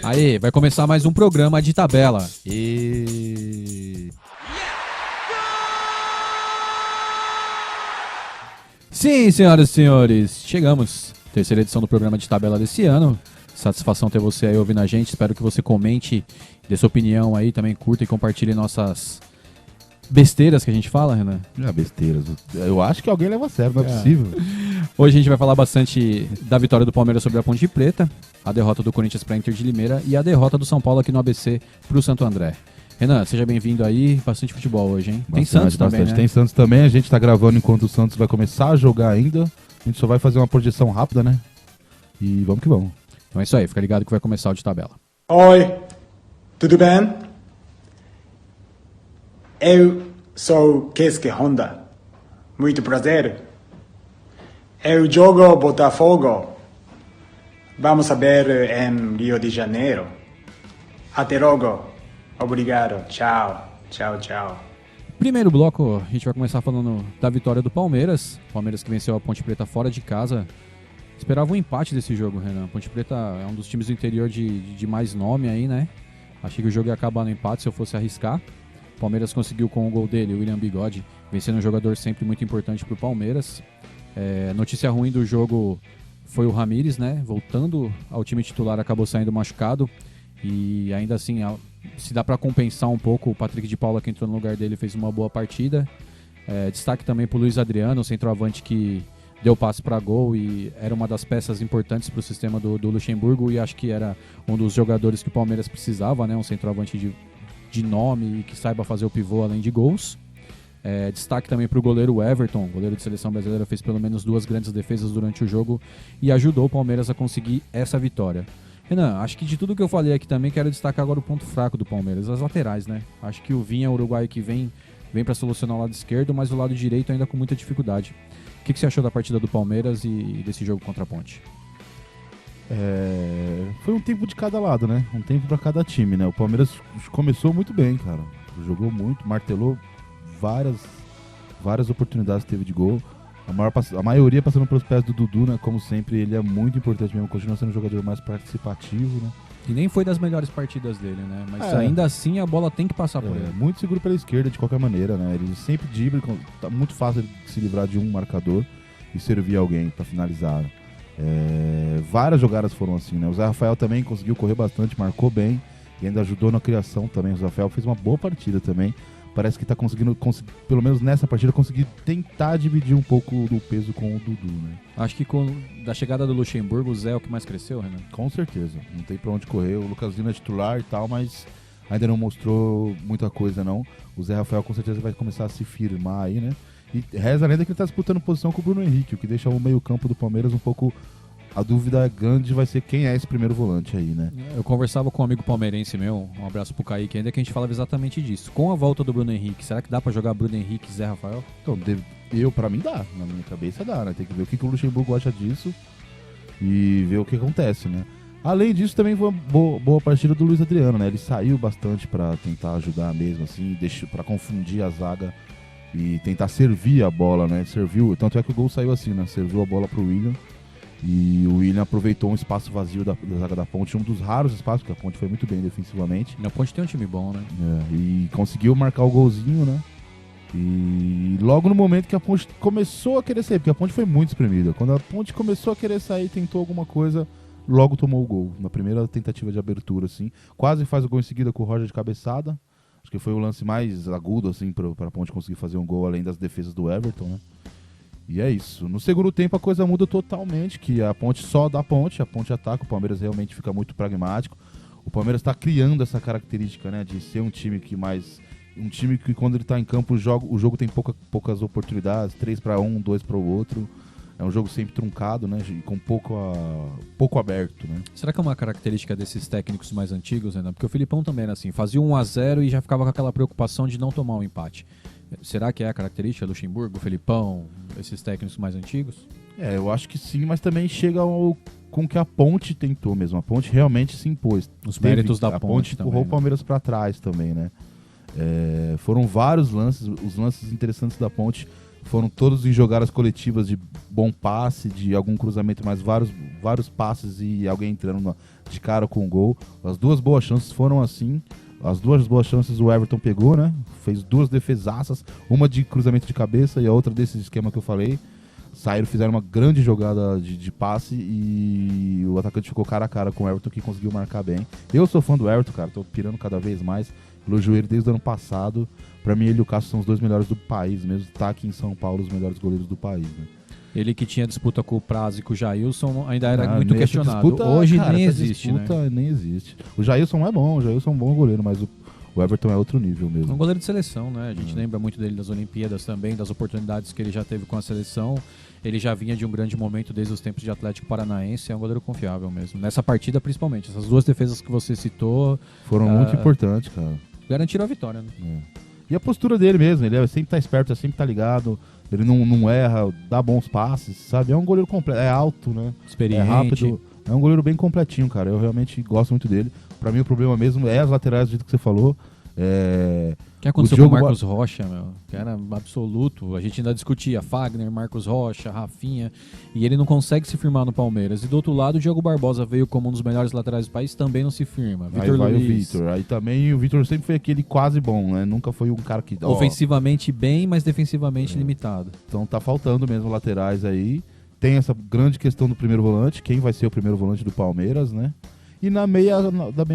Aê, vai começar mais um programa de tabela. Sim, senhoras e senhores, chegamos. Terceira edição do programa de tabela desse ano. Satisfação ter você aí ouvindo a gente. Espero que você comente, dê sua opinião aí, também curta e compartilhe nossas besteiras que a gente fala, Renan. Não é besteiras. Eu acho que alguém leva a sério, não é possível. Hoje a gente vai falar bastante da vitória do Palmeiras sobre a Ponte Preta, a derrota do Corinthians para a Inter de Limeira e a derrota do São Paulo aqui no ABC para o Santo André. Renan, seja bem-vindo aí. Bastante futebol hoje, hein? Tem Santos também, né? Tem Santos também. A gente tá gravando enquanto o Santos vai começar a jogar ainda. A gente só vai fazer uma projeção rápida, né? E vamos que vamos. Então é isso aí. Fica ligado que vai começar o de tabela. Oi, tudo bem? Eu sou Keisuke Honda. Muito prazer. Eu jogo Botafogo. Vamos ver em Rio de Janeiro. Até logo. Obrigado. Tchau. Tchau, tchau. Primeiro bloco, a gente vai começar falando da vitória do Palmeiras. Palmeiras que venceu a Ponte Preta fora de casa. Esperava um empate desse jogo, Renan. A Ponte Preta é um dos times do interior de mais nome aí, né? Achei que o jogo ia acabar no empate se eu fosse arriscar. O Palmeiras conseguiu com o gol dele, o William Bigode, vencendo um jogador sempre muito importante para o Palmeiras. Notícia ruim do jogo foi o Ramires, né? Voltando ao time titular, acabou saindo machucado. E ainda assim, se dá para compensar um pouco, o Patrick de Paula, que entrou no lugar dele, fez uma boa partida. Destaque também para o Luiz Adriano, o centroavante que deu passe para gol e era uma das peças importantes para o sistema do Luxemburgo, e acho que era um dos jogadores que o Palmeiras precisava, né? Um centroavante de nome e que saiba fazer o pivô além de gols. Destaque também para o goleiro Everton, goleiro de seleção brasileira, fez pelo menos 2 grandes defesas durante o jogo e ajudou o Palmeiras a conseguir essa vitória. Renan, acho que de tudo que eu falei aqui também quero destacar agora o ponto fraco do Palmeiras, as laterais, né? Acho que o Vinha, uruguaio, que vem para solucionar o lado esquerdo, mas o lado direito ainda com muita dificuldade. O que você achou da partida do Palmeiras e desse jogo contra a Ponte? Foi um tempo de cada lado, né? Um tempo para cada time, né? O Palmeiras começou muito bem, cara. Jogou muito, martelou várias oportunidades que teve de gol. A maioria passando pelos pés do Dudu, né? Como sempre, ele é muito importante mesmo. Continua sendo um jogador mais participativo, né? E nem foi das melhores partidas dele, né? Mas ainda assim a bola tem que passar por ele. Muito seguro pela esquerda, de qualquer maneira, né? Ele sempre dribla, tá muito fácil de se livrar de um marcador e servir alguém para finalizar. Várias jogadas foram assim, né? O Zé Rafael também conseguiu correr bastante, marcou bem e ainda ajudou na criação também. O Zé Rafael fez uma boa partida também. Parece que tá conseguindo, pelo menos nessa partida, conseguir tentar dividir um pouco do peso com o Dudu, né? Acho que da chegada do Luxemburgo, o Zé é o que mais cresceu, Renan? Com certeza. Não tem pra onde correr. O Lucasinho é titular e tal, mas ainda não mostrou muita coisa, não. O Zé Rafael com certeza vai começar a se firmar aí, né? E reza a lenda que ele tá disputando posição com o Bruno Henrique, o que deixa o meio-campo do Palmeiras um pouco... A dúvida grande vai ser quem é esse primeiro volante aí, né? Eu conversava com um amigo palmeirense meu, um abraço pro Kaique ainda, que a gente falava exatamente disso. Com a volta do Bruno Henrique, será que dá pra jogar Bruno Henrique e Zé Rafael? Então, pra mim dá, na minha cabeça dá, né? Tem que ver o que o Luxemburgo acha disso e ver o que acontece, né? Além disso, também foi uma boa partida do Luiz Adriano, né? Ele saiu bastante pra tentar ajudar mesmo, assim, pra confundir a zaga e tentar servir a bola, né? Serviu, tanto é que o gol saiu assim, né? Serviu a bola pro William. E o William aproveitou um espaço vazio da zaga da Ponte, um dos raros espaços, porque a Ponte foi muito bem defensivamente. A Ponte tem um time bom, né? E conseguiu marcar o golzinho, né? E logo no momento que a Ponte começou a querer sair, porque a Ponte foi muito espremida. Quando a Ponte começou a querer sair, tentou alguma coisa, logo tomou o gol. Na primeira tentativa de abertura, assim. Quase faz o gol em seguida com o Roger de cabeçada. Acho que foi o lance mais agudo, assim, pra Ponte conseguir fazer um gol, além das defesas do Everton, né? E é isso. No segundo tempo a coisa muda totalmente, que a Ponte só dá ponte, a Ponte ataca, o Palmeiras realmente fica muito pragmático. O Palmeiras está criando essa característica, né, de ser um time que quando ele está em campo o jogo tem poucas oportunidades, 3-1, 2 para o outro. É um jogo sempre truncado, né, com pouco aberto, né. Será que é uma característica desses técnicos mais antigos, né? Porque o Filipão também era assim, fazia 1-0 e já ficava com aquela preocupação de não tomar um empate. Será que é a característica do Luxemburgo, Felipão, esses técnicos mais antigos? Eu acho que sim, mas também chega com o que a Ponte tentou mesmo. A Ponte realmente se impôs. Os méritos da Ponte. A Ponte empurrou o Palmeiras para trás também, né? Foram vários lances, os lances interessantes da Ponte Foram todos em jogadas coletivas de bom passe, de algum cruzamento, mas vários passes e alguém entrando de cara com o gol. As duas boas chances foram assim. As duas boas chances o Everton pegou, né? Fez 2 defesaças, uma de cruzamento de cabeça e a outra desse esquema que eu falei. Fizeram uma grande jogada de passe e o atacante ficou cara a cara com o Everton, que conseguiu marcar bem. Eu sou fã do Everton, cara, tô pirando cada vez mais. Elogio ele desde o ano passado. Pra mim, ele e o Cássio são os 2 melhores do país mesmo. Tá aqui em São Paulo os melhores goleiros do país, né? Ele que tinha disputa com o Praz e com o Jailson ainda era muito essa questionado. disputa, Hoje cara, nem essa existe, disputa né? nem existe. O Jailson é bom, goleiro, mas o Everton é outro nível É um mesmo. goleiro de seleção, né? A gente lembra muito dele das Olimpíadas também, das oportunidades que ele já teve com a seleção. Ele já vinha de um grande momento desde os tempos de Atlético Paranaense, é um goleiro confiável mesmo. Nessa partida, principalmente. Essas 2 defesas que você citou Foram muito importantes, cara. garantiram a vitória, né? E a postura dele mesmo, ele sempre tá esperto, sempre tá ligado, ele não erra, dá bons passes, sabe? É um goleiro completo, é alto, né? Experiente. É rápido, é um goleiro bem completinho, cara. Eu realmente gosto muito dele. Pra mim o problema mesmo é as laterais, do jeito que você falou. O que aconteceu com o Marcos Rocha, meu? Que era absoluto. A gente ainda discutia Fagner, Marcos Rocha, Rafinha, e ele não consegue se firmar no Palmeiras. E do outro lado, o Diogo Barbosa veio como um dos melhores laterais do país, também não se firma. Aí vai o Vitor. Aí também o Vitor sempre foi aquele quase bom, né? Nunca foi um cara que... Ofensivamente bem, mas defensivamente limitado. Então tá faltando mesmo laterais aí. Tem essa grande questão do primeiro volante. Quem vai ser o primeiro volante do Palmeiras, né? E da meia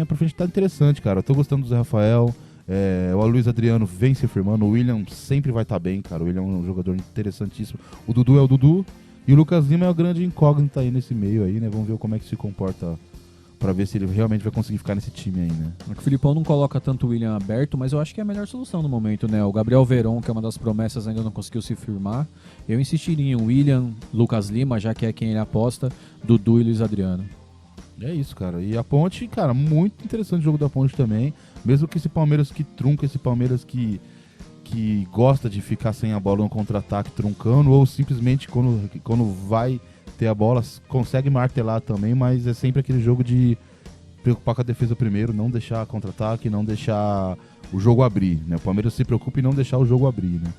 pra frente tá interessante, cara. Eu tô gostando do Zé Rafael. O Luiz Adriano vem se firmando. O William sempre vai estar bem, cara. O William é um jogador interessantíssimo. O Dudu é o Dudu. E o Lucas Lima é o grande incógnito aí nesse meio aí, né? Vamos ver como é que se comporta pra ver se ele realmente vai conseguir ficar nesse time aí, né? O Filipão não coloca tanto o William aberto, mas eu acho que é a melhor solução no momento, né? O Gabriel Veron, que é uma das promessas, ainda não conseguiu se firmar. Eu insistiria em William, Lucas Lima, já que é quem ele aposta, Dudu e Luiz Adriano. É isso, cara. E a Ponte, cara, muito interessante o jogo da Ponte também. Mesmo que esse Palmeiras que trunca, esse Palmeiras que gosta de ficar sem a bola no contra-ataque truncando, ou simplesmente quando vai ter a bola, consegue martelar também, mas é sempre aquele jogo de preocupar com a defesa primeiro, não deixar contra-ataque, não deixar o jogo abrir, né? O Palmeiras se preocupa em não deixar o jogo abrir, né?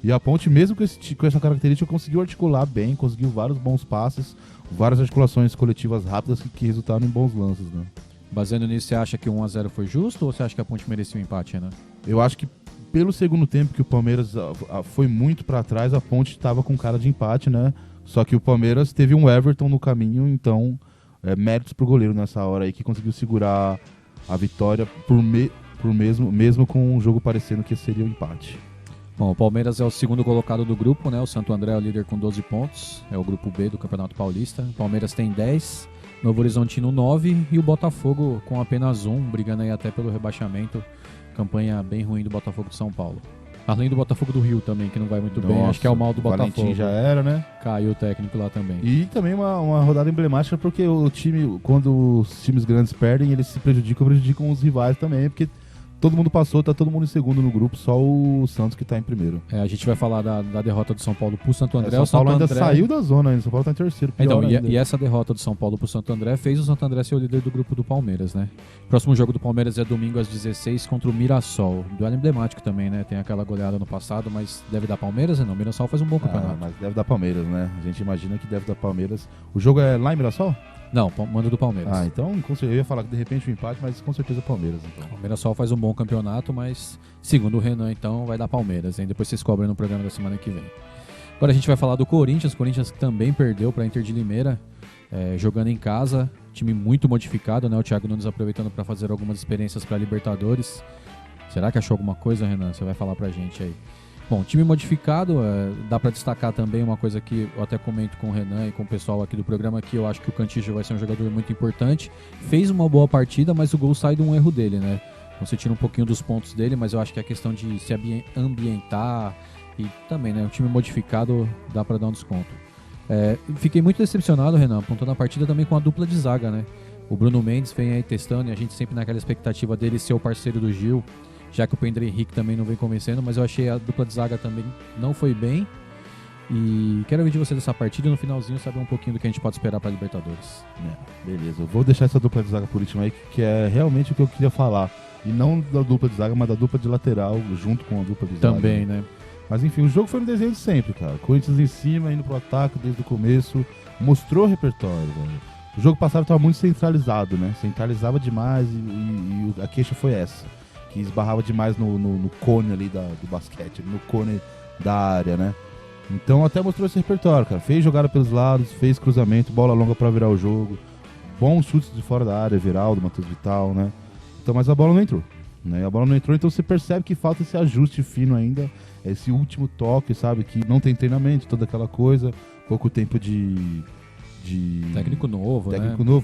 E a Ponte, mesmo com essa característica, conseguiu articular bem, conseguiu vários bons passes, várias articulações coletivas rápidas que resultaram em bons lances, né? Baseando nisso, você acha que o 1x0 foi justo ou você acha que a Ponte merecia um empate, né? Eu acho que pelo segundo tempo que o Palmeiras foi muito pra trás, a Ponte estava com cara de empate, né? Só que o Palmeiras teve um Everton no caminho, então méritos pro goleiro nessa hora aí, que conseguiu segurar a vitória mesmo com o jogo parecendo que seria um empate. Bom, o Palmeiras é o segundo colocado do grupo, né? O Santo André é o líder com 12 pontos, é o grupo B do Campeonato Paulista. O Palmeiras tem 10, Novo Horizontino 9 e o Botafogo com apenas 1, brigando aí até pelo rebaixamento. Campanha bem ruim do Botafogo de São Paulo. Além do Botafogo do Rio também, que não vai muito bem. Acho que é o mal do Botafogo. Valentim já era, né? Caiu o técnico lá também. E também uma rodada emblemática, porque o time, quando os times grandes perdem, eles se prejudicam os rivais também, porque todo mundo passou, tá todo mundo em segundo no grupo, só o Santos que tá em primeiro. A gente vai falar da derrota do São Paulo pro Santo André. São Paulo ainda saiu da zona, ainda. São Paulo tá em terceiro. Então, e essa derrota do São Paulo pro Santo André fez o Santo André ser o líder do grupo do Palmeiras, né? Próximo jogo do Palmeiras é domingo às 16 contra o Mirassol. Duelo emblemático também, né? Tem aquela goleada no passado, mas deve dar Palmeiras, não? O Mirassol faz um bom campeonato. Mas deve dar Palmeiras, né? A gente imagina que deve dar Palmeiras. O jogo é lá em Mirassol? Não, manda do Palmeiras. Então eu ia falar que de repente um empate, mas com certeza Palmeiras. Então. O Mirassol faz um bom campeonato, mas segundo o Renan, então, vai dar Palmeiras, hein? Depois vocês cobrem no programa da semana que vem. Agora a gente vai falar do Corinthians. Corinthians que também perdeu para a Inter de Limeira, jogando em casa. Time muito modificado, né? O Thiago Nunes aproveitando para fazer algumas experiências para Libertadores. Será que achou alguma coisa, Renan? Você vai falar pra gente aí. Bom, time modificado, dá para destacar também uma coisa que eu até comento com o Renan e com o pessoal aqui do programa, que eu acho que o Cantillo vai ser um jogador muito importante. Fez uma boa partida, mas o gol sai de um erro dele, né? Então você tira um pouquinho dos pontos dele, mas eu acho que a questão de se ambientar e também, né? O time modificado dá para dar um desconto. Fiquei muito decepcionado, Renan, apontando a partida também com a dupla de zaga, né? O Bruno Mendes vem aí testando e a gente sempre naquela expectativa dele ser o parceiro do Gil, já que o Pedro Henrique também não vem convencendo, mas eu achei a dupla de zaga também não foi bem. E quero ouvir de você dessa partida e no finalzinho saber um pouquinho do que a gente pode esperar para a Libertadores. Beleza, eu vou deixar essa dupla de zaga por último aí, que é realmente o que eu queria falar. E não da dupla de zaga, mas da dupla de lateral, junto com a dupla de zaga. Também, né? Mas enfim, o jogo foi no desenho de sempre, cara. Corinthians em cima, indo pro ataque desde o começo. Mostrou repertório, velho. O jogo passado tava muito centralizado, né? Centralizava demais e a queixa foi essa. Que esbarrava demais no cone ali do basquete, no cone da área, né? Então até mostrou esse repertório, cara. Fez jogada pelos lados, fez cruzamento, bola longa pra virar o jogo. Bons chutes de fora da área, Everaldo, Matheus Vital, né? Então, mas a bola não entrou, né? A bola não entrou, então você percebe que falta esse ajuste fino ainda, esse último toque, sabe? Que não tem treinamento, toda aquela coisa, pouco tempo de Técnico novo,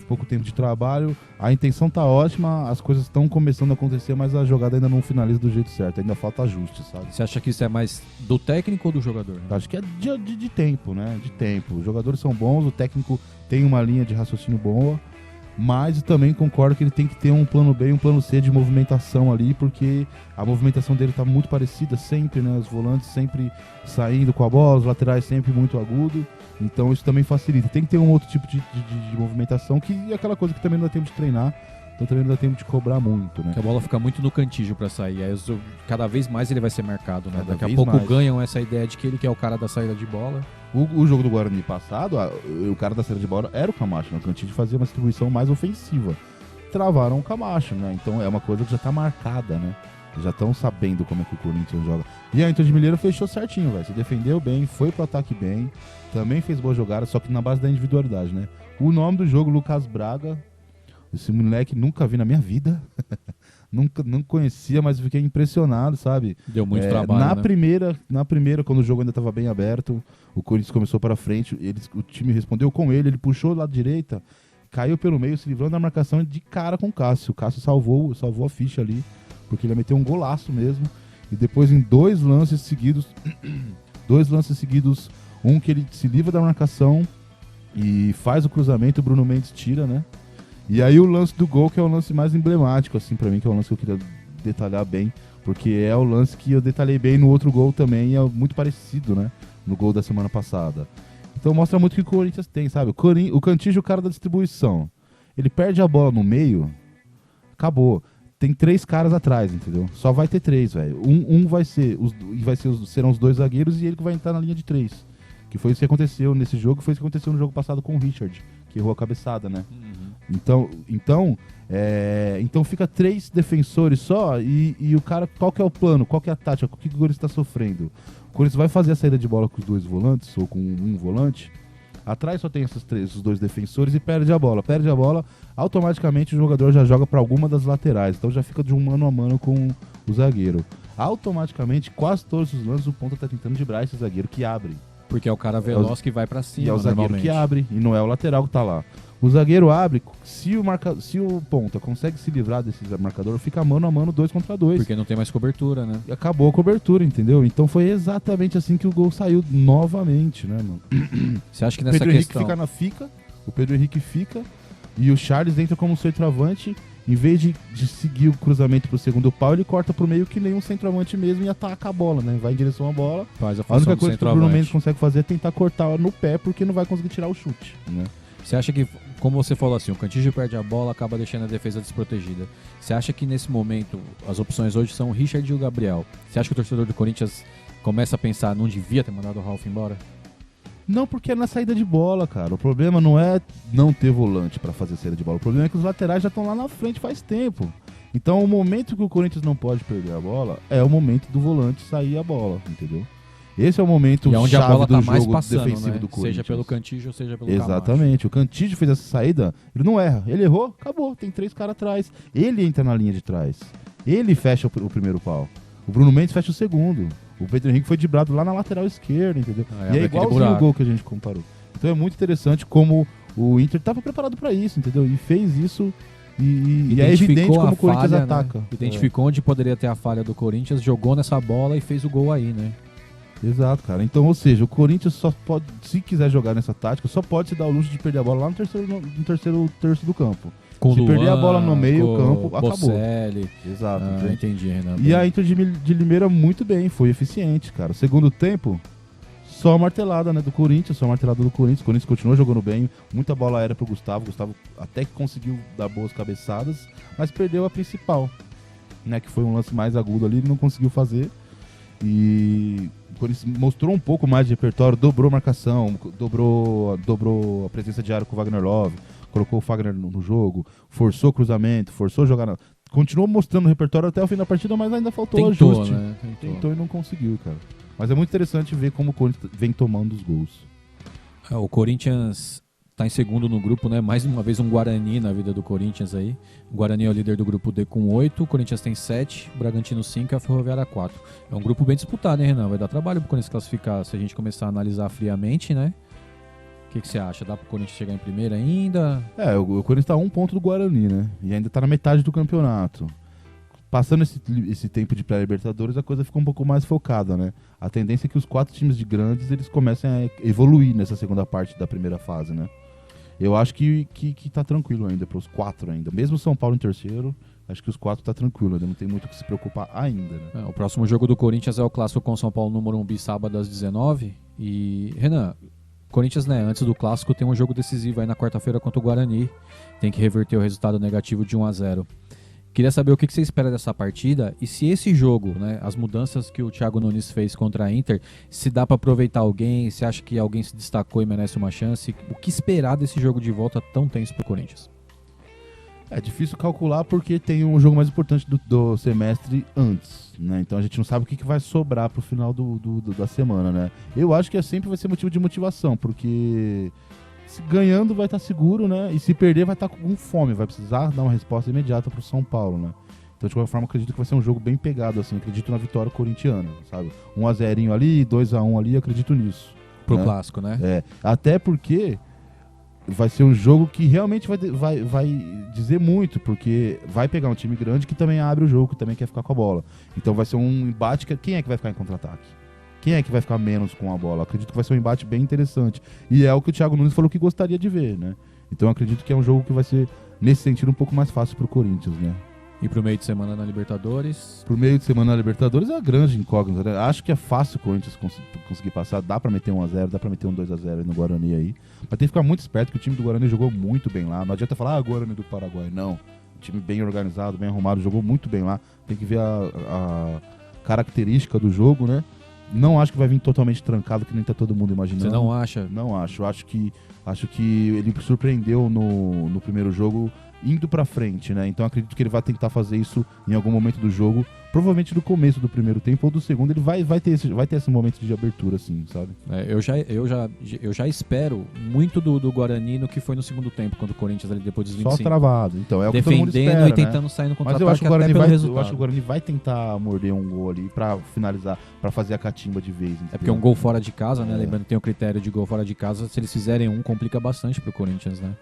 pouco tempo de trabalho. A intenção tá ótima, as coisas estão começando a acontecer, mas a jogada ainda não finaliza do jeito certo, ainda falta ajuste, sabe? Você acha que isso é mais do técnico ou do jogador? Né? Acho que é de tempo, né? De tempo. Os jogadores são bons, o técnico tem uma linha de raciocínio boa, mas também concordo que ele tem que ter um plano B e um plano C de movimentação ali, porque a movimentação dele tá muito parecida sempre, né? Os volantes sempre saindo com a bola, os laterais sempre muito agudo. Então isso também facilita. Tem que ter um outro tipo de movimentação, que é aquela coisa que também não dá tempo de treinar, então também não dá tempo de cobrar muito, né? Que a bola fica muito no cantígio pra sair, aí cada vez mais ele vai ser marcado, né? Cada Daqui a vez pouco mais. ganham essa ideia de que ele que é o cara da saída de bola. O jogo do Guarani passado, o cara da saída de bola era o Camacho, né? O Cantillo fazia uma distribuição mais ofensiva. Travaram o Camacho, né? Então é uma coisa que já tá marcada, né? Já estão sabendo como é que o Corinthians joga. E a Inter de Mineiro fechou certinho, velho. Se defendeu bem, foi pro ataque bem. Também fez boa jogada, só que na base da individualidade, né? O nome do jogo, Lucas Braga. Esse moleque nunca vi na minha vida. Não conhecia, mas fiquei impressionado, sabe? Deu muito trabalho, na primeira, quando o jogo ainda estava bem aberto, o Corinthians começou para frente, o time respondeu com ele puxou do lado direita, caiu pelo meio, se livrando da marcação de cara com o Cássio. O Cássio salvou a ficha ali, porque ele ia meter um golaço mesmo. E depois em dois lances seguidos, um que ele se livra da marcação e faz o cruzamento, o Bruno Mendes tira, né? E aí o lance do gol, que é o lance mais emblemático, assim, pra mim, que é o lance que eu queria detalhar bem, porque é o lance que eu detalhei bem no outro gol também, e é muito parecido, né? No gol da semana passada. Então mostra muito o que o Corinthians tem, sabe? O Cantillo, o cara da distribuição. Ele perde a bola no meio, acabou. Tem 3 caras atrás, entendeu? Só vai ter 3, velho. Serão os 2 zagueiros e ele que vai entrar na linha de 3. Que foi isso que aconteceu nesse jogo, foi isso que aconteceu no jogo passado com o Richard, que errou a cabeçada, né? Então fica 3 defensores só e o cara, qual que é o plano? Qual que é a tática? O que o Corinthians está sofrendo? O Corinthians vai fazer a saída de bola com os 2 volantes ou com um volante. Atrás só tem esses 2 defensores e perde a bola. Perde a bola, automaticamente o jogador já joga para alguma das laterais. Então já fica de um mano a mano com o zagueiro. Automaticamente, quase todos os lances, o ponta tá tentando driblar esse zagueiro que abre. Porque é o cara veloz que vai pra cima. E é o zagueiro que abre, e não é o lateral que tá lá. O zagueiro abre, se o ponta consegue se livrar desse marcador, fica mano a mano 2 contra 2. Porque não tem mais cobertura, né? E acabou a cobertura, entendeu? Então foi exatamente assim que o gol saiu novamente, né, mano? Você acha que nessa Pedro questão... o Pedro Henrique fica, e o Charles entra como centroavante. Em vez de seguir o cruzamento pro segundo pau, ele corta pro meio que nem um centroavante mesmo e ataca a bola, né? Vai em direção à bola. Faz a única coisa que o Bruno Mendes consegue fazer é tentar cortar no pé, porque não vai conseguir tirar o chute, né? Você acha que, como você falou assim, o Cantillo perde a bola, acaba deixando a defesa desprotegida. Você acha que nesse momento, as opções hoje são o Richard e o Gabriel? Você acha que o torcedor do Corinthians começa a pensar, não devia ter mandado o Ralf embora? Não, porque é na saída de bola, cara. O problema não é não ter volante pra fazer saída de bola. O problema é que os laterais já estão lá na frente faz tempo. Então, o momento que o Corinthians não pode perder a bola é o momento do volante sair a bola, entendeu? Esse é o momento chave a bola do tá jogo mais passando, defensivo né? do Corinthians. Seja pelo Cantillo, seja pelo Exatamente. O Cantillo fez essa saída, ele não erra. Ele errou, acabou. Tem 3 caras atrás. Ele entra na linha de trás. Ele fecha o primeiro pau. O Bruno Mendes fecha o segundo. O Pedro Henrique foi driblado lá na lateral esquerda, entendeu? E é igualzinho o gol que a gente comparou. Então é muito interessante como o Inter estava preparado para isso, entendeu? E fez isso e é evidente como o Corinthians ataca. Né? Identificou onde poderia ter a falha do Corinthians, jogou nessa bola e fez o gol aí, né? Exato, cara. Então, ou seja, o Corinthians só pode, se quiser jogar nessa tática, só pode se dar o luxo de perder a bola lá no terceiro terço do campo. Com se Luan, perder a bola no meio campo, Bocelli. Acabou. Exato. Entendi, Renan. E a Inter de Limeira muito bem, foi eficiente, cara. Segundo tempo, só a martelada, né, do Corinthians, O Corinthians continuou jogando bem, muita bola aérea pro Gustavo. Gustavo até que conseguiu dar boas cabeçadas, mas perdeu a principal, né, que foi um lance mais agudo ali, ele não conseguiu fazer. E Corinthians mostrou um pouco mais de repertório, dobrou marcação, dobrou a presença de área com o Wagner Love, colocou o Fagner no jogo, forçou cruzamento, forçou jogar continuou mostrando o repertório até o fim da partida, mas ainda faltou ajuste. Né? Tentou e não conseguiu, cara. Mas é muito interessante ver como o Corinthians vem tomando os gols. O Corinthians tá em segundo no grupo, né? Mais uma vez um Guarani na vida do Corinthians aí. O Guarani é o líder do grupo D com 8, o Corinthians tem 7, o Bragantino 5 e a Ferroviária 4. É um grupo bem disputado, hein, Renan? Vai dar trabalho pro Corinthians classificar se a gente começar a analisar friamente, né? O que você acha? Dá pro Corinthians chegar em primeiro ainda? O Corinthians tá a 1 ponto do Guarani, né? E ainda tá na metade do campeonato. Passando esse tempo de pré-Libertadores, a coisa fica um pouco mais focada, né? A tendência é que os 4 times de grandes, eles comecem a evoluir nessa segunda parte da primeira fase, né? Eu acho que tá tranquilo ainda pros 4 ainda. Mesmo o São Paulo em terceiro, acho que os 4 tá tranquilo ainda. Não tem muito o que se preocupar ainda, né? O próximo jogo do Corinthians é o clássico com o São Paulo no Morumbi, sábado às 19h. E, Renan, Corinthians, né, antes do clássico tem um jogo decisivo aí na quarta-feira contra o Guarani. Tem que reverter o resultado negativo de 1-0. Queria saber o que você espera dessa partida e se esse jogo, né, as mudanças que o Thiago Nunes fez contra a Inter, se dá para aproveitar alguém, se acha que alguém se destacou e merece uma chance. O que esperar desse jogo de volta tão tenso pro Corinthians? É difícil calcular porque tem um jogo mais importante do semestre antes, né? Então a gente não sabe o que vai sobrar pro final da semana, né? Eu acho que sempre vai ser motivo de motivação, porque se ganhando vai estar seguro, né? E se perder vai estar com fome, vai precisar dar uma resposta imediata pro São Paulo, né? Então de qualquer forma acredito que vai ser um jogo bem pegado, assim, acredito na vitória corintiana, sabe? 1-0 ali, 2-1 ali, acredito nisso. Pro né? clássico, né? Até porque vai ser um jogo que realmente vai dizer muito, porque vai pegar um time grande que também abre o jogo, que também quer ficar com a bola. Então vai ser um embate que quem é que vai ficar em contra-ataque? Quem é que vai ficar menos com a bola? Acredito que vai ser um embate bem interessante. E é o que o Thiago Nunes falou que gostaria de ver, né? Então acredito que é um jogo que vai ser, nesse sentido, um pouco mais fácil pro Corinthians, né? E pro meio de semana na Libertadores? Pro meio de semana na Libertadores é uma grande incógnita, né? Acho que é fácil o Corinthians conseguir passar. Dá pra meter 1-0, dá pra meter um 2-0 no Guarani aí. Mas tem que ficar muito esperto, que o time do Guarani jogou muito bem lá. Não adianta falar, Guarani do Paraguai. Não. O time bem organizado, bem arrumado, jogou muito bem lá. Tem que ver a característica do jogo, né? Não acho que vai vir totalmente trancado, que nem tá todo mundo imaginando. Você não acha? Não acho. Acho que ele surpreendeu no primeiro jogo, indo pra frente, né? Então acredito que ele vai tentar fazer isso em algum momento do jogo, provavelmente no começo do primeiro tempo ou do segundo. Ele vai ter esse momento de abertura, assim, sabe? Eu já espero muito do Guarani no que foi no segundo tempo, quando o Corinthians ali depois dos 25. Só travado. Então é o que todo mundo defendendo espera, e tentando né? sair no Mas contra-ataque. eu acho que o Guarani vai vai tentar morder um gol ali pra finalizar, pra fazer a catimba de vez. Entendeu? É porque um gol fora de casa, né? Lembrando que tem o critério de gol fora de casa. Se eles fizerem um, complica bastante pro Corinthians, né?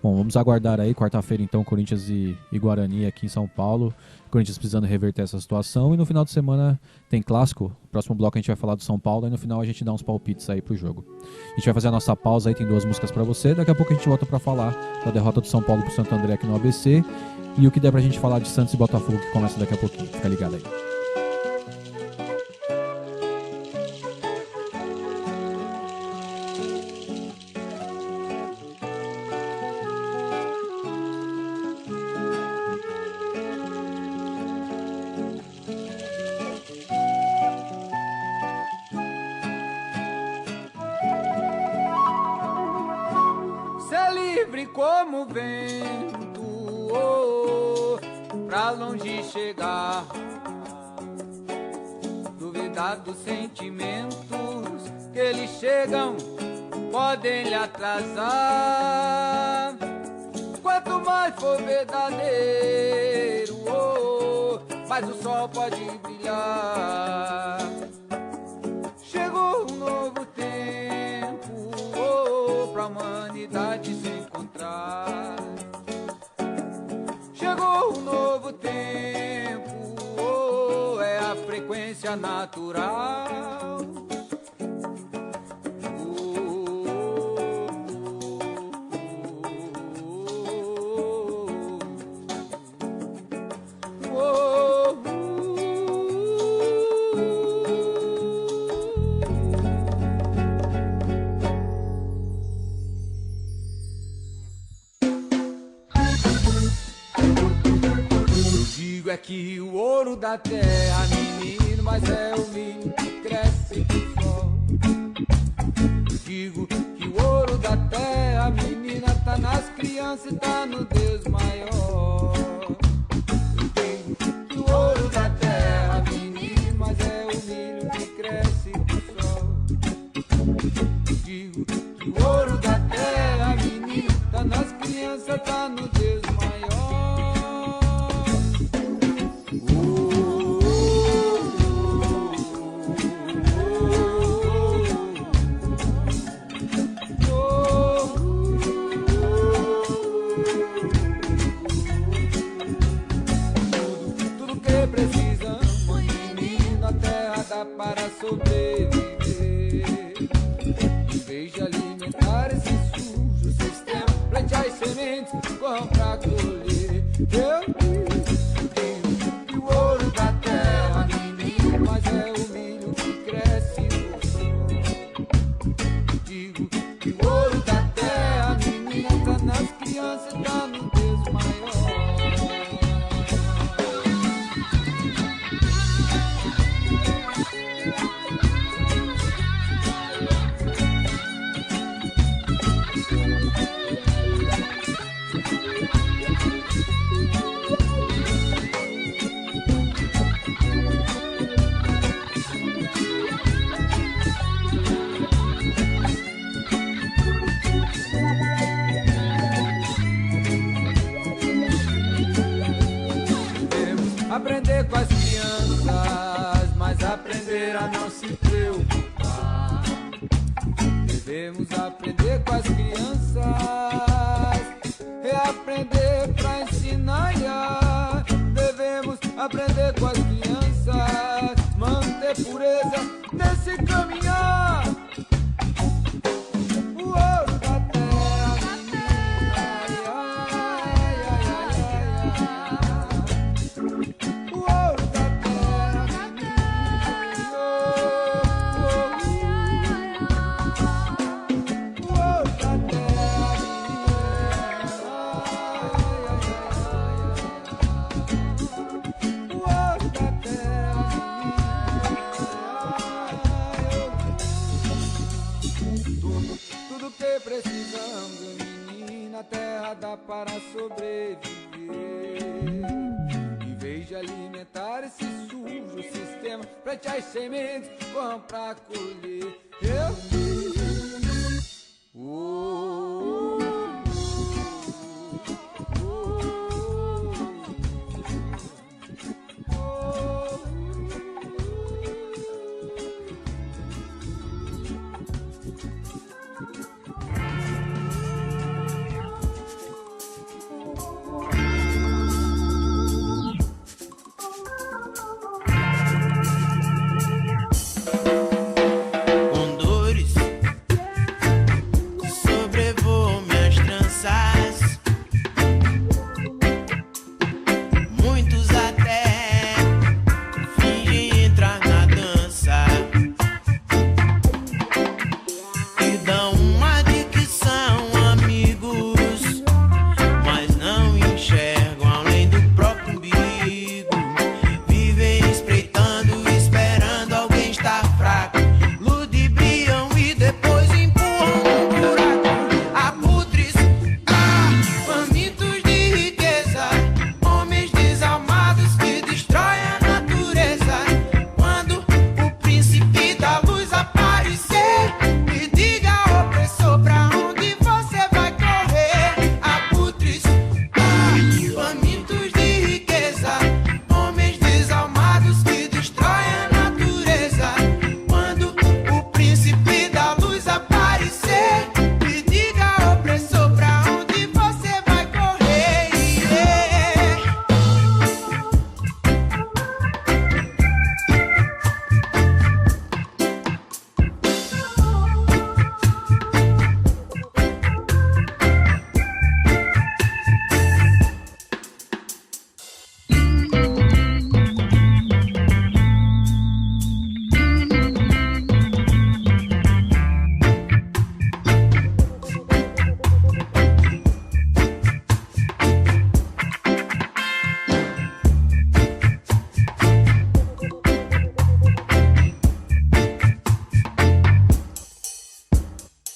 Bom, vamos aguardar aí, quarta-feira então, Corinthians e Guarani aqui em São Paulo. Corinthians precisando reverter essa situação. E no final de semana tem clássico. No próximo bloco a gente vai falar do São Paulo. E no final a gente dá uns palpites aí pro jogo. A gente vai fazer a nossa pausa aí, tem 2 músicas pra você. Daqui a pouco a gente volta pra falar da derrota do São Paulo pro Santo André aqui no ABC. E o que der pra gente falar de Santos e Botafogo, que começa daqui a pouquinho. Fica ligado aí. Como vento, oh, pra longe chegar, duvidar dos sentimentos que eles chegam, podem lhe atrasar. Quanto mais for verdadeiro, oh, mais o sol pode brilhar. Chegou um novo tempo, oh, pra humanidade se encontrar. Chegou um novo tempo, oh, é a frequência natural. É que o ouro da terra, menino, mas é o milho que cresce sobreviver. Em vez de alimentar esse sujo sistema, plante as sementes, corram pra colher. Eu digo que o ouro da terra menino, mas é o milho que cresce no chão. Digo que o ouro da terra menino, tá nas crianças, tá no Deus maior. Aprender com as crianças, mas aprender a não se preocupar. Devemos aprender com as crianças, reaprender pra ensinar. Devemos aprender com as crianças, manter pureza nesse caminhar. O ouro da terra, menina, ai, ai, ai, ai, ai. O ouro da terra, menina, o ouro da terra, menina, o ouro da terra, tudo que precisamos, menina, a terra dá para sobreviver. Em vez de alimentar esse sujo sistema, plante as sementes, corram pra colher. Eu digo, Condores sobrevoam minhas tranças, muitos até fingem entrar na dança e dão uma de que são amigos, mas não enxergam além do próprio umbigo. Vivem espreitando, esperando alguém estar fraco, ludibriam e depois empurram um buraco. Abutres, famintos de riqueza, homens desalmados que destroem a natureza. Quando o príncipe da luz aparecer, me diga, opressor, pra onde você vai correr? Abutres, famintos de riqueza, homens desalmados que destroem a natureza. Quando o príncipe da luz aparecer, me diga, opressor, pra onde você vai correr?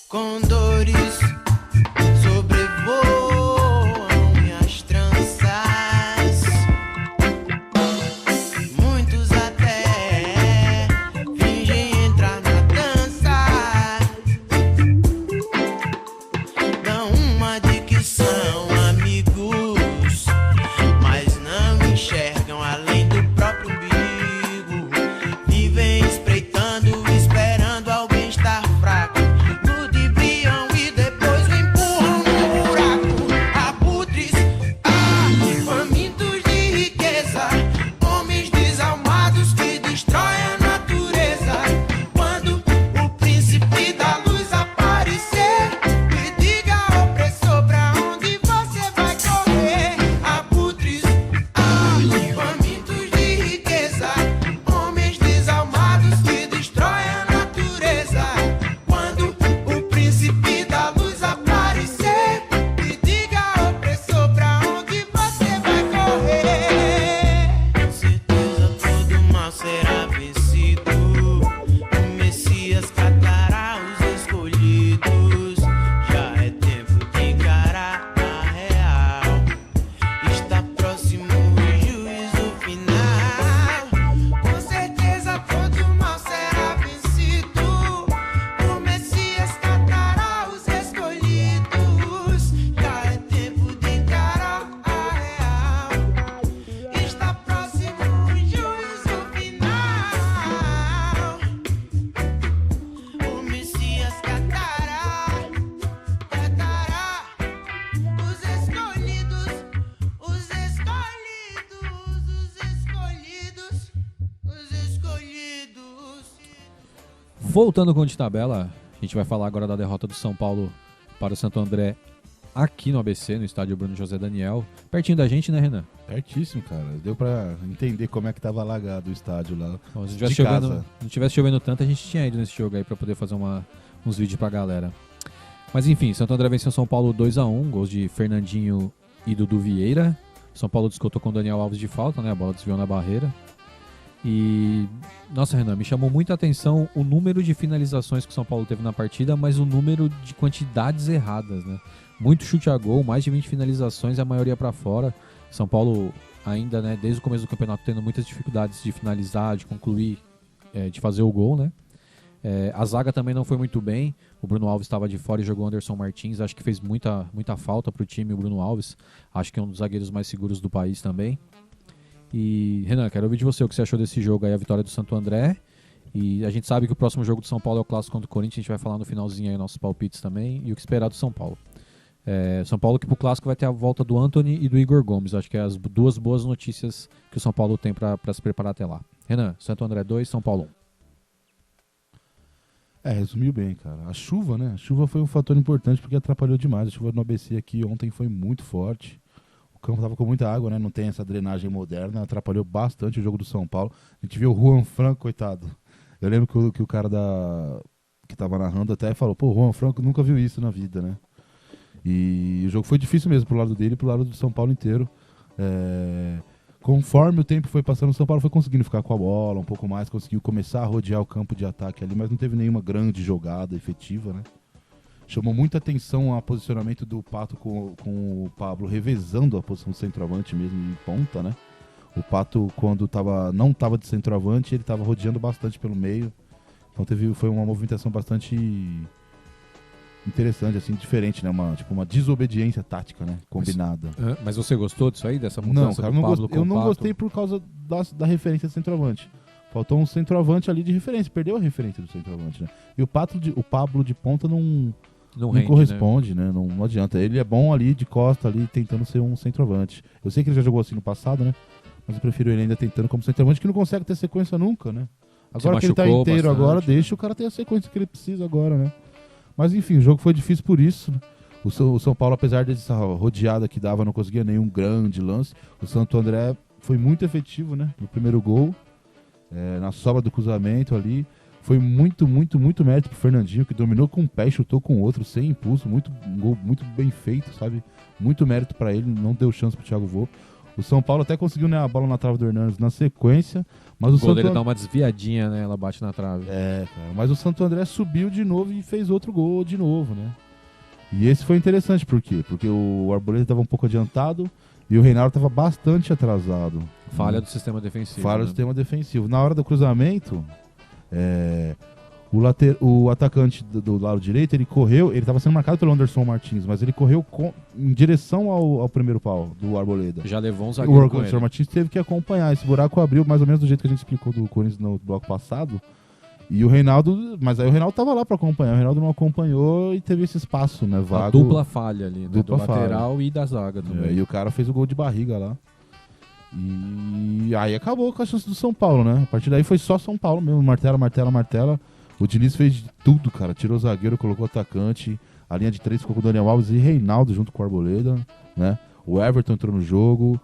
Condores sobrevoam minhas tranças, muitos até fingem entrar na dança, dão uma de que são amigos, mas não enxergam além do próprio umbigo. Vivem espreitando, esperando alguém estar fraco, ludibriam Voltando com o de tabela, a gente vai falar agora da derrota do São Paulo para o Santo André aqui no ABC, no estádio Bruno José Daniel. Pertinho da gente, né, Renan? Pertíssimo, cara. Deu pra entender como é que tava alagado o estádio lá. Bom, se De casa. não tivesse chovendo tanto, a gente tinha ido nesse jogo aí pra poder fazer uns vídeos pra galera. Mas enfim, Santo André venceu São Paulo 2-1, gols de Fernandinho e Dudu Vieira. São Paulo descontou com Daniel Alves de falta, né? A bola desviou na barreira. E, nossa, Renan, me chamou muita atenção o número de finalizações que o São Paulo teve na partida, mas o número de quantidades erradas, né? Muito chute a gol, mais de 20 finalizações, a maioria pra fora. São Paulo ainda, né, desde o começo do campeonato, tendo muitas dificuldades de finalizar, de concluir, de fazer o gol, né? A zaga também não foi muito bem. O Bruno Alves estava de fora e jogou Anderson Martins. Acho que fez muita falta pro time o Bruno Alves. Acho que é um dos zagueiros mais seguros do país também. E, Renan, quero ouvir de você o que você achou desse jogo aí, a vitória do Santo André. E a gente sabe que o próximo jogo do São Paulo é o clássico contra o Corinthians. A gente vai falar no finalzinho aí nossos palpites também. E o que esperar do São Paulo. São Paulo que pro clássico vai ter a volta do Antony e do Igor Gomes. Acho que é as duas boas notícias que o São Paulo tem para se preparar até lá. Renan, Santo André 2, São Paulo 1. Resumiu bem, cara. A chuva, né? A chuva foi um fator importante porque atrapalhou demais. A chuva no ABC aqui ontem foi muito forte. O campo tava com muita água, né? Não tem essa drenagem moderna. Atrapalhou bastante o jogo do São Paulo. A gente viu o Juan Franco, coitado. Eu lembro que o cara que tava narrando até falou, pô, o Juan Franco nunca viu isso na vida, né? E o jogo foi difícil mesmo pro lado dele e pro lado do São Paulo inteiro. Conforme o tempo foi passando, o São Paulo foi conseguindo ficar com a bola um pouco mais, conseguiu começar a rodear o campo de ataque ali, mas não teve nenhuma grande jogada efetiva, né? Chamou muita atenção o posicionamento do Pato com o Pablo, revezando a posição de centroavante mesmo em ponta, né? O Pato, quando não estava de centroavante, ele estava rodeando bastante pelo meio. Então foi uma movimentação bastante interessante, assim, diferente, né? Uma desobediência tática, né? Combinada. Mas você gostou disso aí, dessa mudança Não, cara, do Pablo com eu o não Pato? gostei por causa da referência de centroavante. Faltou um centroavante ali de referência, perdeu a referência do centroavante, né? E o Pablo de ponta não rende, corresponde, né? Não adianta. Ele é bom ali de costa, ali tentando ser um centroavante. Eu sei que ele já jogou assim no passado, né? Mas eu prefiro ele ainda tentando como centroavante, que não consegue ter sequência nunca, né? Agora que ele tá inteiro bastante, agora, deixa o cara ter a sequência que ele precisa agora, né? Mas enfim, o jogo foi difícil por isso, né? O São Paulo, apesar dessa rodeada que dava, não conseguia nenhum grande lance. O Santo André foi muito efetivo, né? No primeiro gol, na sobra do cruzamento ali. Foi muito mérito pro Fernandinho, que dominou com um pé e chutou com o outro, sem impulso. Um gol muito bem feito, sabe? Muito mérito pra ele, não deu chance pro Thiago Vô. O São Paulo até conseguiu, né, a bola na trave do Hernandes na sequência, mas o goleiro dá uma desviadinha, né? Ela bate na trave. Cara, mas o Santo André subiu de novo e fez outro gol de novo, né? E esse foi interessante, por quê? Porque o Arboleda estava um pouco adiantado e o Reinaldo estava bastante atrasado. Falha do sistema defensivo. Falha do sistema defensivo. Na hora do cruzamento, o atacante do lado direito, ele correu, ele estava sendo marcado pelo Anderson Martins, mas ele correu em direção ao primeiro pau do Arboleda. Já levou um zagueiro com ele. O Anderson Martins teve que acompanhar. Esse buraco abriu mais ou menos do jeito que a gente explicou do Corinthians no bloco passado. E o Reinaldo, mas aí o Reinaldo tava lá para acompanhar. O Reinaldo não acompanhou e teve esse espaço, né, vago. A dupla falha ali, né, dupla do lateral e da zaga também. E o cara fez o gol de barriga lá. E aí acabou com a chance do São Paulo, né? A partir daí foi só São Paulo mesmo, martela. O Diniz fez de tudo, cara. Tirou o zagueiro, colocou o atacante. A linha de 3 ficou com o Daniel Alves e Reinaldo junto com o Arboleda, né? O Everton entrou no jogo.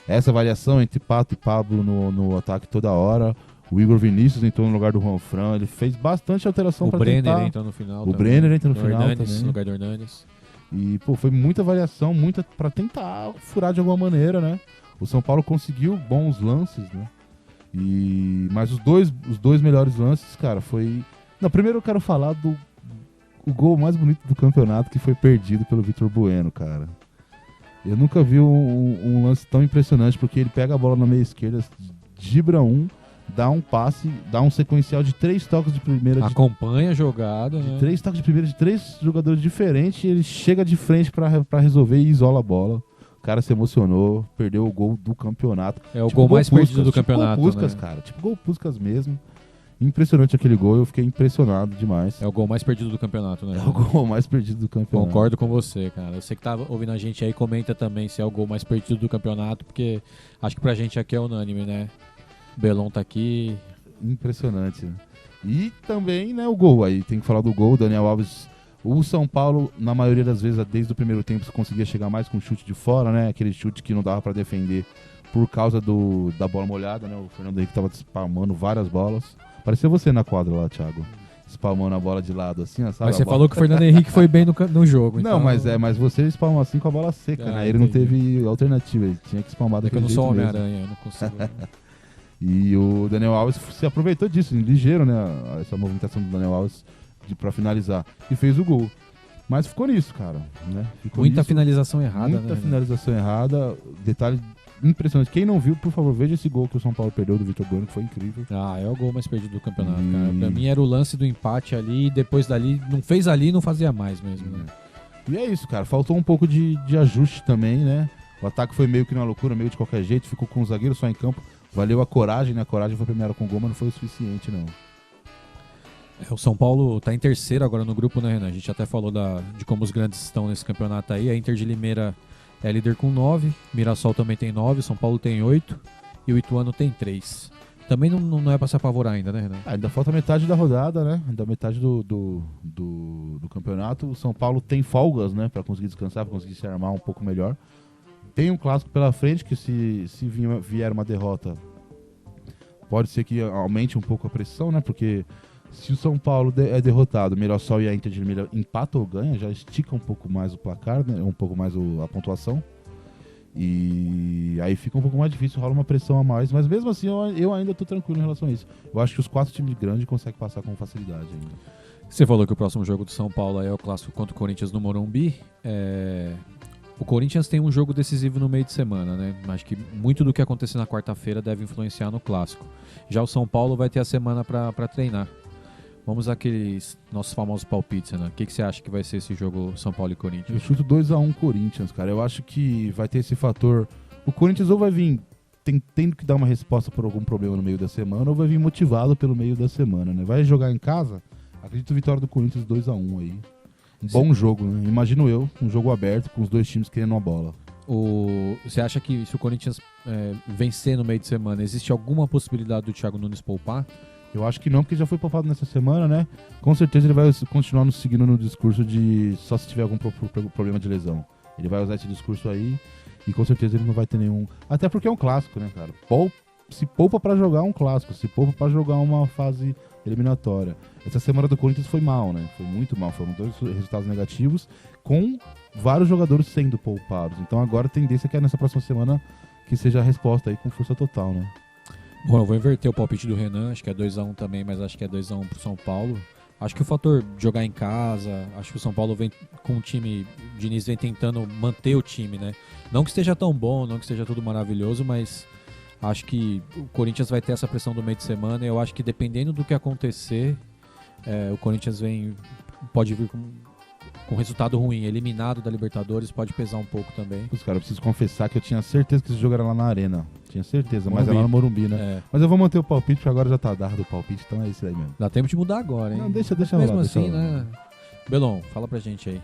Essa variação entre Pato e Pablo no ataque toda hora. O Igor Vinícius entrou no lugar do Juan Fran. Ele fez bastante alteração para tentar. O Brenner entrou no final. O Brenner entra no final Hernanes, também. No lugar do Hernanes. E, pô, foi muita variação, para tentar furar de alguma maneira, né? O São Paulo conseguiu bons lances, né? Mas os dois melhores lances, cara, foi... Não, primeiro eu quero falar do gol mais bonito do campeonato, que foi perdido pelo Vitor Bueno, cara. Eu nunca vi um lance tão impressionante, porque ele pega a bola na meia esquerda, dribla dá um passe, dá um sequencial de 3 toques de primeira. Acompanha a jogada, né? 3 toques de primeira de 3 jogadores diferentes, ele chega de frente pra resolver e isola a bola. O cara se emocionou, perdeu o gol do campeonato. É o gol mais perdido do campeonato, gol Puskas, né? Cara, tipo gol Puskas mesmo. Impressionante aquele gol, eu fiquei impressionado demais. É o gol mais perdido do campeonato, né? É o gol mais perdido do campeonato. Concordo com você, cara. Você que tá ouvindo a gente aí, comenta também se é o gol mais perdido do campeonato, porque acho que pra gente aqui é unânime, né? Belon tá aqui. Impressionante. E também, né, o gol. Aí tem que falar do gol, o Daniel Alves. O São Paulo, na maioria das vezes, desde o primeiro tempo, conseguia chegar mais com chute de fora, né? Aquele chute que não dava pra defender por causa da bola molhada, né? O Fernando Henrique tava spamando várias bolas. Parecia você na quadra lá, Thiago. Spamando a bola de lado, assim, ó, sabe? Mas você falou que o Fernando Henrique foi bem no jogo. Não, então... mas você spamou assim com a bola seca, né? Ele não teve alternativa, ele tinha que spamar É que eu daquele não jeito sou mesmo. Homem-Aranha, eu não consigo. E o Daniel Alves se aproveitou disso, ligeiro, né? Essa movimentação do Daniel Alves pra finalizar. E fez o gol. Mas ficou nisso, cara. Né? Ficou Muita nisso, finalização errada, muita né? finalização errada. Detalhe impressionante. Quem não viu, por favor, veja esse gol que o São Paulo perdeu do Vitor Bueno, que foi incrível. Ah, é o gol mais perdido do campeonato, cara. Pra mim era o lance do empate ali, e depois dali, não fez ali, não fazia mais mesmo, né? E é isso, cara. Faltou um pouco de ajuste também, né? O ataque foi meio que na loucura, meio de qualquer jeito. Ficou com o zagueiro só em campo. Valeu a coragem, né? A coragem foi premiada com gol, mas não foi o suficiente, não. O São Paulo tá em terceiro agora no grupo, né, Renan? A gente até falou de como os grandes estão nesse campeonato aí. A Inter de Limeira é líder com 9, Mirassol também tem 9, São Paulo tem 8 e o Ituano tem 3. Também não é pra se apavorar ainda, né, Renan? Ainda falta metade da rodada, né? Ainda metade do campeonato. O São Paulo tem folgas, né? Pra conseguir descansar, pra conseguir se armar um pouco melhor. Tem um clássico pela frente que se vier uma derrota, pode ser que aumente um pouco a pressão, né? Porque se o São Paulo é derrotado, o Mirassol e a Inter de Limeira empatam ou ganham, já estica um pouco mais o placar, né? Um pouco mais a pontuação. E aí fica um pouco mais difícil, rola uma pressão a mais. Mas mesmo assim, eu ainda tô tranquilo em relação a isso. Eu acho que os 4 times grandes conseguem passar com facilidade ainda. Você falou que o próximo jogo do São Paulo é o clássico contra o Corinthians no Morumbi. O Corinthians tem um jogo decisivo no meio de semana, né? Acho que muito do que acontecer na quarta-feira deve influenciar no clássico. Já o São Paulo vai ter a semana para treinar. Vamos àqueles nossos famosos palpites, né? O que você acha que vai ser esse jogo São Paulo e Eu Corinthians? chuto 2-1 Corinthians, cara. Eu acho que vai ter esse fator. O Corinthians ou vai vir tendo que dar uma resposta por algum problema no meio da semana, ou vai vir motivado pelo meio da semana, né? Vai jogar em casa, acredito vitória do Corinthians 2-1 aí. Um bom jogo, né? Imagino eu, um jogo aberto com os dois times querendo a bola. Você acha que se o Corinthians vencer no meio de semana, existe alguma possibilidade do Thiago Nunes poupar? Eu acho que não, porque já foi poupado nessa semana, né? Com certeza ele vai continuar nos seguindo no discurso de só se tiver algum problema de lesão. Ele vai usar esse discurso aí e com certeza ele não vai ter nenhum... Até porque é um clássico, né, cara? Se poupa pra jogar um clássico, se poupa pra jogar uma fase eliminatória. Essa semana do Corinthians foi mal, né? Foi muito mal. Foram 2 resultados negativos com vários jogadores sendo poupados. Então agora a tendência é que nessa próxima semana que seja a resposta aí com força total, né? Bom, eu vou inverter o palpite do Renan, acho que é 2-1 também, mas acho que é 2-1 pro São Paulo. Acho que o fator de jogar em casa, acho que o São Paulo vem com o time, o Diniz vem tentando manter o time, né? Não que esteja tão bom, não que esteja tudo maravilhoso, mas acho que o Corinthians vai ter essa pressão do meio de semana e eu acho que dependendo do que acontecer, o Corinthians pode vir com resultado ruim, eliminado da Libertadores, pode pesar um pouco também. Os caras, eu preciso confessar que eu tinha certeza que esse jogo era lá na Arena. Tinha certeza, mas Morumbi. é lá no Morumbi, né? É. Mas eu vou manter o palpite, porque agora já tá dado o palpite, então é isso aí mesmo. Dá tempo de mudar agora, hein? Não, deixa Mesmo rolar, assim, deixa rolar. né? Belon, fala pra gente aí.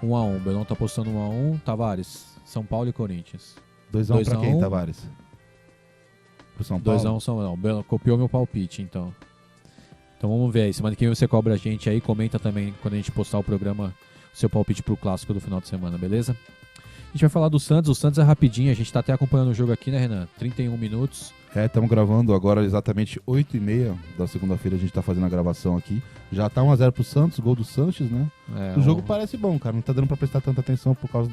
1-1, Belon tá postando 1-1. Tavares, São Paulo e Corinthians. 2-1 pra 2-1. quem, Tavares? Pro São Paulo? 2-1 São Paulo. Belon copiou meu palpite, então. Então vamos ver aí. Semana que vem você cobra a gente aí. Comenta também quando a gente postar o programa, o seu palpite pro clássico do final de semana, beleza? A gente vai falar do Santos. O Santos é rapidinho. A gente tá até acompanhando o jogo aqui, né, Renan? 31 minutos. Estamos gravando agora exatamente 8h30 da segunda-feira, a gente tá fazendo a gravação aqui. Já tá 1-0 pro Santos, gol do Sanches, né? O jogo parece bom, cara. Não tá dando pra prestar tanta atenção por causa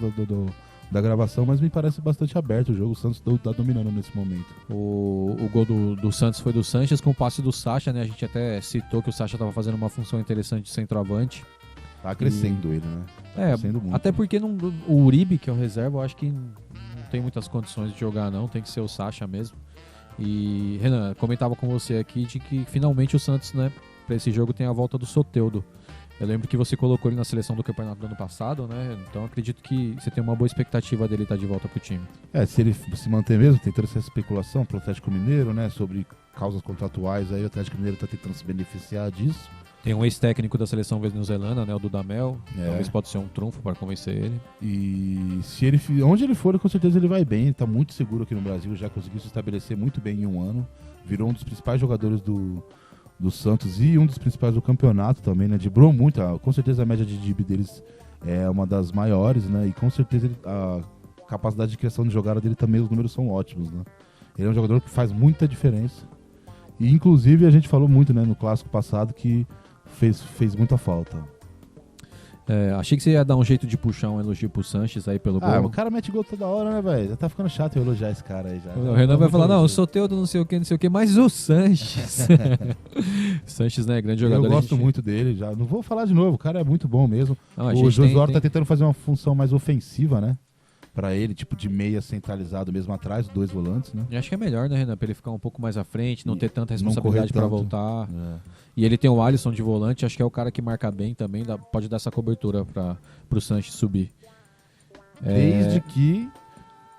da gravação, mas me parece bastante aberto o jogo. O Santos tá dominando nesse momento. O gol do Santos foi do Sanches com o passe do Sacha, né? A gente até citou que o Sacha tava fazendo uma função interessante de centroavante. Tá crescendo ele, né? Crescendo muito. Até porque o Uribe, que é o reserva, eu acho que não tem muitas condições de jogar não, tem que ser o Sacha mesmo. E, Renan, comentava com você aqui de que finalmente o Santos, né, pra esse jogo tem a volta do Soteldo. Eu lembro que você colocou ele na seleção do campeonato do ano passado, né? Então acredito que você tem uma boa expectativa dele estar de volta pro time. Se ele se manter mesmo, tem toda essa especulação pro Atlético Mineiro, né? Sobre causas contratuais, aí o Atlético Mineiro tá tentando se beneficiar disso. Tem um ex-técnico da seleção venezuelana, né, o Dudamel. Talvez pode ser um trunfo para convencer ele. E onde ele for, com certeza ele vai bem. Ele tá muito seguro aqui no Brasil, já conseguiu se estabelecer muito bem em um ano. Virou um dos principais jogadores do do Santos e um dos principais do campeonato também, né? Driblou muito, com certeza a média de drible deles é uma das maiores, né? E com certeza a capacidade de criação de jogada dele também, os números são ótimos, né? Ele é um jogador que faz muita diferença. E inclusive a gente falou muito, né, no clássico passado que fez muita falta. Achei que você ia dar um jeito de puxar um elogio pro Sanches aí pelo gol. O cara mete gol toda hora, né, velho? Já tá ficando chato eu elogiar esse cara aí já. O Renan vai falar, não, eu sou teu do não sei o que, mas o Sanches. Sanches, né, grande jogador. Eu gosto muito dele já. Não vou falar de novo, o cara é muito bom mesmo. Não, o Josué tá tentando fazer uma função mais ofensiva, né? Pra ele, tipo de meia centralizado mesmo atrás, 2 volantes, né? Eu acho que é melhor, né, Renan? Pra ele ficar um pouco mais à frente, não ter tanta responsabilidade tanto. pra voltar. E ele tem o Alisson de volante, acho que é o cara que marca bem também, pode dar essa cobertura pro Sanches subir. Desde que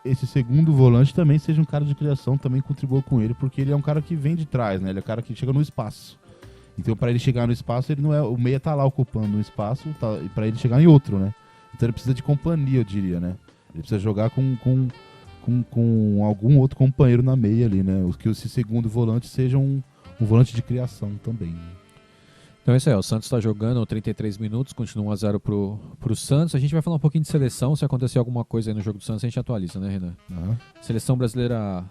esse segundo volante também seja um cara de criação, também contribua com ele, porque ele é um cara que vem de trás, né? Ele é um cara que chega no espaço. Então, pra ele chegar no espaço, ele não é, o meia tá lá ocupando um espaço, e pra ele chegar em outro, né? Então ele precisa de companhia, eu diria, né? Ele precisa jogar com algum outro companheiro na meia ali, né? Que esse segundo volante seja um volante de criação também. Então é isso aí, o Santos está jogando 33 minutos, continua 1-0 pro Santos. A gente vai falar um pouquinho de seleção, se acontecer alguma coisa aí no jogo do Santos, a gente atualiza, né, Renan? Seleção brasileira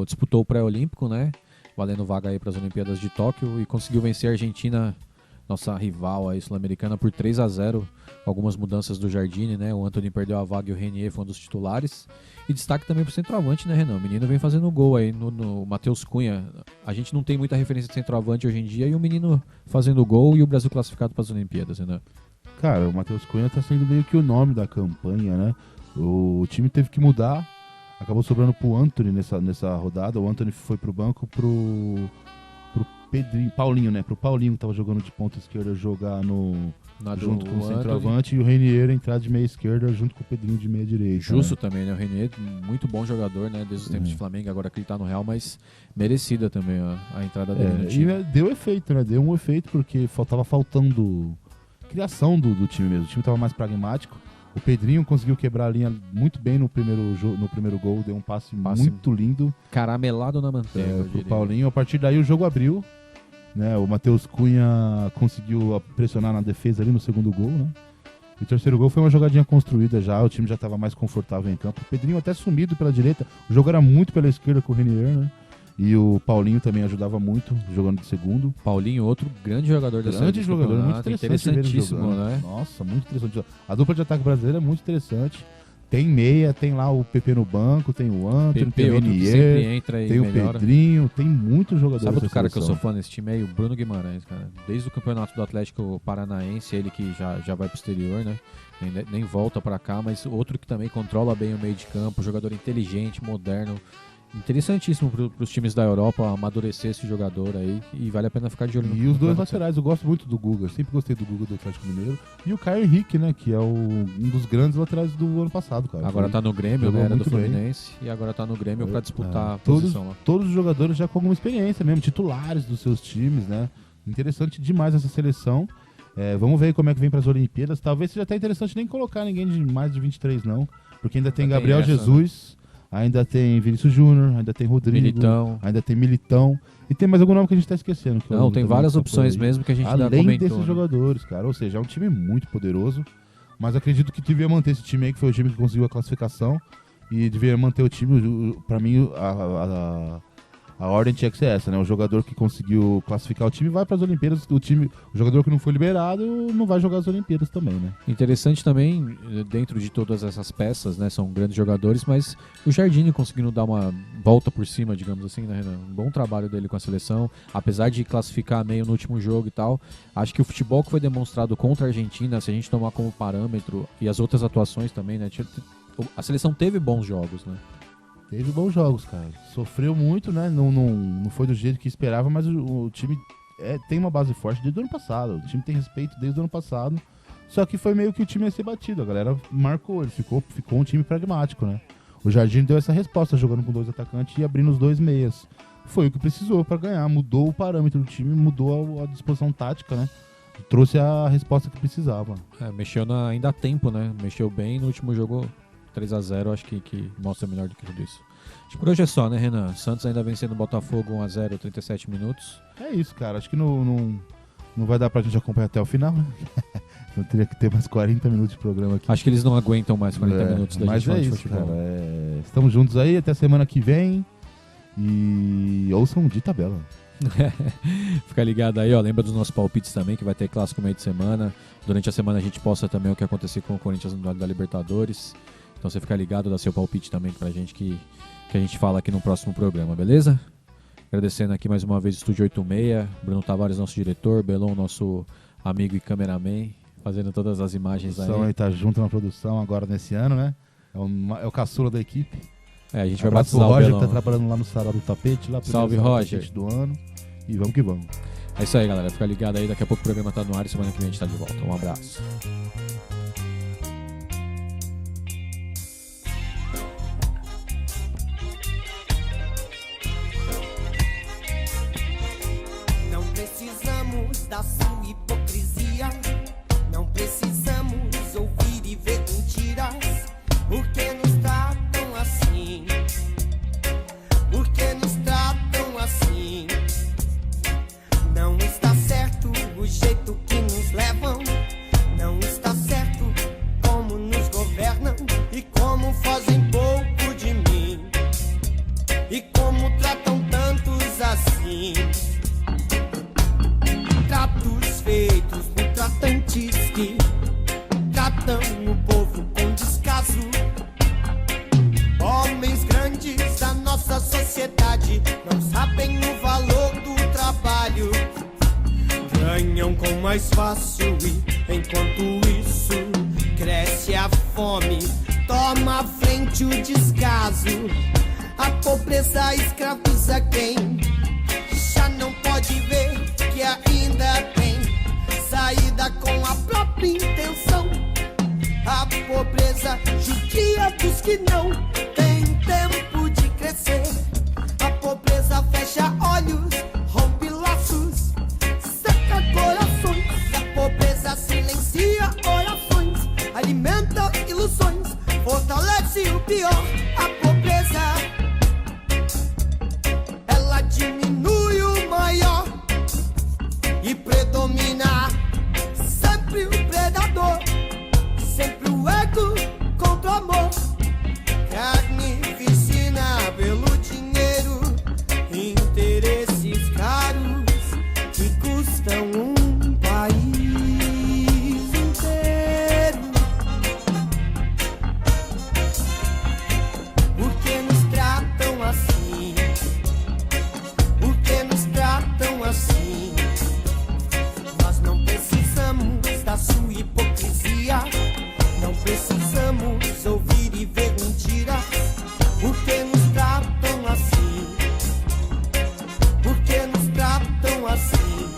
disputou o pré-olímpico, né? Valendo vaga aí para as Olimpíadas de Tóquio e conseguiu vencer a Argentina, nossa rival aí sul-americana, por 3-0, algumas mudanças do Jardine, né? O Antony perdeu a vaga e o Renier foi um dos titulares. E destaque também pro centroavante, né, Renan? O menino vem fazendo gol aí no Matheus Cunha. A gente não tem muita referência de centroavante hoje em dia e o menino fazendo gol e o Brasil classificado para as Olimpíadas, Renan. Cara, o Matheus Cunha tá sendo meio que o nome da campanha, né? O time teve que mudar, acabou sobrando pro Antony nessa rodada. O Antony foi pro banco pro Pedrinho, Paulinho, né? Pro Paulinho que tava jogando de ponta esquerda jogar junto com o centroavante, e o Renier entrar de meia esquerda junto com o Pedrinho de meia direita. Justo, né? Também, né? O Renier, muito bom jogador, né? Desde os tempos de Flamengo, agora que ele tá no Real, mas merecida também a entrada dele no time. E deu efeito, né? Deu um efeito porque tava faltando criação do time mesmo. O time tava mais pragmático. O Pedrinho conseguiu quebrar a linha muito bem no primeiro gol, deu um passe muito lindo. Caramelado na manteiga. Pro Paulinho. A partir daí o jogo abriu. Né, o Matheus Cunha conseguiu pressionar na defesa ali no segundo gol, né? E o terceiro gol foi uma jogadinha construída já, o time já estava mais confortável em campo. O Pedrinho até sumido pela direita, o jogo era muito pela esquerda com o Renier, né? E o Paulinho também ajudava muito, jogando de segundo. Paulinho, outro grande jogador da Grande jogador, muito interessantíssimo, né? Nossa, muito interessante. A dupla de ataque brasileira é muito interessante. Tem meia, tem lá o PP no banco, tem o Antony, tem o Renier, tem o Pedrinho, tem muitos jogadores. Sabe outro cara que eu sou fã desse time aí? O Bruno Guimarães, cara. Desde o campeonato do Atlético Paranaense, ele que já vai pro exterior, né? Nem volta pra cá, mas outro que também controla bem o meio de campo, jogador inteligente, moderno. Interessantíssimo para os times da Europa amadurecer esse jogador aí e vale a pena ficar de olho no. E os dois laterais, eu gosto muito do Guga, sempre gostei do Guga do Atlético Mineiro. E o Caio Henrique, né, que é um dos grandes laterais do ano passado, cara. Agora tá no Grêmio, né, era do Fluminense, e agora tá no Grêmio para disputar a posição lá. Todos os jogadores já com alguma experiência mesmo, titulares dos seus times, né. Interessante demais essa seleção. Vamos ver como é que vem para as Olimpíadas. Talvez seja até interessante nem colocar ninguém de mais de 23 não, porque ainda tem Gabriel Jesus, né? Ainda tem Vinícius Júnior, ainda tem Rodrigo, Militão. Ainda tem Militão. E tem mais algum nome que a gente tá esquecendo. Não, tem várias opções mesmo que a gente ainda comentou. Além desses jogadores, cara. Ou seja, é um time muito poderoso. Mas acredito que devia manter esse time aí, que foi o time que conseguiu a classificação. E devia manter o time. Pra mim, a ordem tinha que ser essa, né? O jogador que conseguiu classificar o time vai para as Olimpíadas. O jogador que não foi liberado não vai jogar as Olimpíadas também, né? Interessante também, dentro de todas essas peças, né? São grandes jogadores, mas o Jardine conseguindo dar uma volta por cima, digamos assim, né, Renan? Um bom trabalho dele com a seleção, apesar de classificar meio no último jogo e tal. Acho que o futebol que foi demonstrado contra a Argentina, se a gente tomar como parâmetro, e as outras atuações também, né? A seleção teve bons jogos, né? Teve bons jogos, cara. Sofreu muito, né? Não foi do jeito que esperava, mas o time tem uma base forte desde o ano passado. O time tem respeito desde o ano passado. Só que foi meio que o time ia ser batido. A galera marcou, ele ficou um time pragmático, né? O Jardim deu essa resposta, jogando com 2 atacantes e abrindo os 2 meias. Foi o que precisou pra ganhar. Mudou o parâmetro do time, mudou a disposição tática, né? Trouxe a resposta que precisava. Mexeu ainda há tempo, né? Mexeu bem no último jogo. 3-0, acho que mostra melhor do que tudo isso. Acho que por hoje é só, né, Renan? Santos ainda vencendo o Botafogo 1-0, 37 minutos. É isso, cara. Acho que não vai dar pra gente acompanhar até o final, né? Eu teria que ter mais 40 minutos de programa aqui. Acho que eles não aguentam mais 40 minutos da mas gente falando é de isso, futebol. cara. Estamos juntos aí até semana que vem. E ouçam de tabela. Fica ligado aí, ó. Lembra dos nossos palpites também, que vai ter clássico meio de semana. Durante a semana a gente posta também o que acontecer com o Corinthians no duelo da Libertadores. Então você fica ligado, dá seu palpite também pra gente que a gente fala aqui no próximo programa, beleza? Agradecendo aqui mais uma vez o Estúdio 86, Bruno Tavares, nosso diretor, Belon, nosso amigo e cameraman, fazendo todas as imagens aí. Aí tá junto na produção agora nesse ano, né? É o caçula da equipe. A gente vai Abraço batizar pro o Roger, Belon. que tá trabalhando lá no Sarau do Tapete. Lá, Salve, Sarau do Roger. Tapete do ano. E vamos que vamos. É isso aí, galera. Fica ligado aí, daqui a pouco o programa tá no ar e semana que vem a gente tá de volta. Um abraço. Não precisamos da sua hipocrisia. Não precisamos ouvir e ver mentiras. Por que nos tratam assim? Por que nos tratam assim? Não está certo o jeito que nos levam. Não está certo como nos governam. E como fazem pouco de mim. E como tratam tantos assim. Tratos feitos por tratantes que tratam o povo com descaso. Homens grandes da nossa sociedade não sabem o valor do trabalho. Ganham com mais fácil e enquanto isso cresce a fome, toma à frente o descaso. A pobreza escraviza quem já não pode ver que ainda tem saída com a própria intenção. A pobreza judia dos que não têm tempo de crescer. A pobreza fecha olhos, rompe laços, seca corações. A pobreza silencia orações, alimenta ilusões, fortalece o pior. A pobreza, ela diminui o maior e predomina sempre o predador, sempre o ego contra o amor. Carnificina pelo dinheiro, interesses caros que custam um país inteiro. Por que nos tratam assim? Por que nos tratam assim? Nós não precisamos da sua hipocrisia. Não precisamos ouvir e ver mentiras. Por que nos tratam assim? Por que nos tratam assim?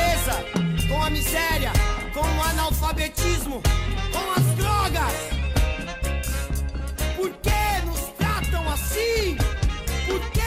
pobreza, com a miséria, com o analfabetismo, com as drogas. Por que nos tratam assim? Por que